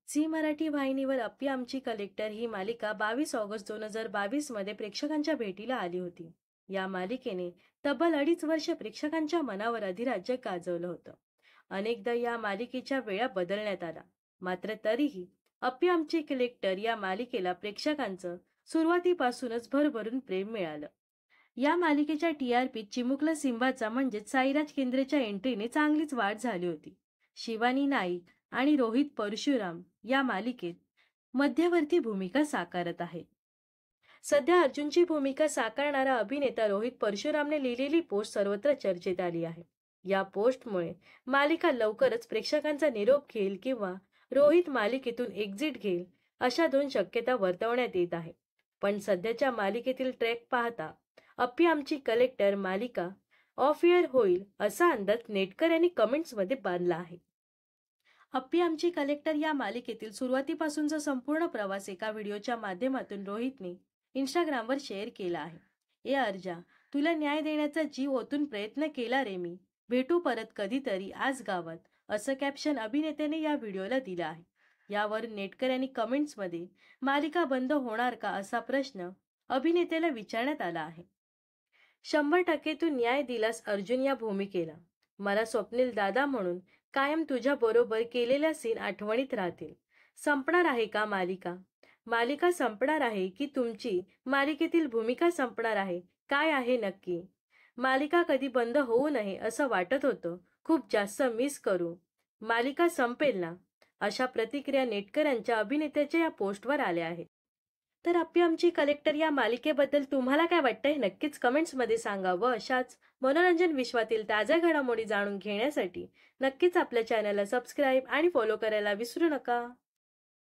Zee Marathi वाहिनीवर अप्पी आमची collector ही मालिका 22 ऑगस्ट 2022 मध्ये प्रेक्षकांच्या भेटीला आली होती. या मालिकेने तब्बल 2.5 वर्ष प्रेक्षकांच्या मनावर अधिराज्य गाजवलं होतं. अनेकदा या मालिकेच्या वेळा बदलण्यात आला, मात्र तरीही अप्पी आमची कलेक्टर या मालिकेला प्रेक्षकांचं सुरुवातीपासूनच भरभरून प्रेम मिळालं. या मालिकेच्या TRP चिमुकला सिंबाचा म्हणजेच साईराज केंद्रेच्या एंट्रीने चांगलीच वाढ झाली होती. शिवानी नाईक आणि रोहित परशुराम या मालिकेत मध्यवर्ती भूमिका साकारत आहे. सध्या अर्जुनची भूमिका साकारणारा अभिनेता रोहित परशुरामने लिहिलेली पोस्ट सर्वत्र चर्चेत आली आहे. या पोस्टमुळे मालिका लवकरच प्रेक्षकांचा निरोप घेईल किंवा रोहित मालिकेतून एक्झिट घेईल अशा 2 शक्यता वर्तवण्यात येत आहे. पण सध्याच्या मालिकेतील ट्रॅक पाहता अप्पी आमची कलेक्टर मालिका ऑफ एअर होईल असा अंदाज नेटकर यांनी कमेंट्समध्ये बांधला आहे. अप्पी आमची कलेक्टर या मालिकेतील सुरुवातीपासूनचा संपूर्ण प्रवास एका व्हिडिओच्या माध्यमातून रोहितने इंस्टाग्रामवर शेअर केला आहे. ए अर्जा, तुला न्याय देण्याचा जीव ओतून प्रयत्न केला रे मी, भेटू परत कधीतरी आज गावात, असं कॅप्शन अभिनेत्याने या व्हिडिओला दिलं आहे. यावर नेटकर यांनी कमेंट्समध्ये मालिका बंद होणार का असा प्रश्न अभिनेत्याला विचारण्यात आला आहे. 100% तू न्याय दिलास अर्जुन या भूमिकेला. मला स्वप्नील दादा म्हणून कायम तुझ्या बरोबर केलेल्या सीन आठवणीत राहतील. संपणार आहे का मालिका? मालिका संपणार आहे की तुमची मालिकेतील भूमिका संपणार आहे? काय आहे नक्की? मालिका कधी बंद होऊ नये असं वाटत होतं. खूप जास्त मिस करू. मालिका संपेल ना? अशा प्रतिक्रिया नेटकर यांच्या अभिनेत्याच्या या पोस्टवर आल्या आहेत. तर अप्पी आमची कलेक्टर या मालिकेबद्दल तुम्हाला काय वाटतंय नक्कीच कमेंट्समध्ये सांगा व अशाच मनोरंजन विश्वातील ताज्या घडामोडी जाणून घेण्यासाठी नक्कीच आपल्या चॅनलला सबस्क्राईब आणि फॉलो करायला विसरू नका.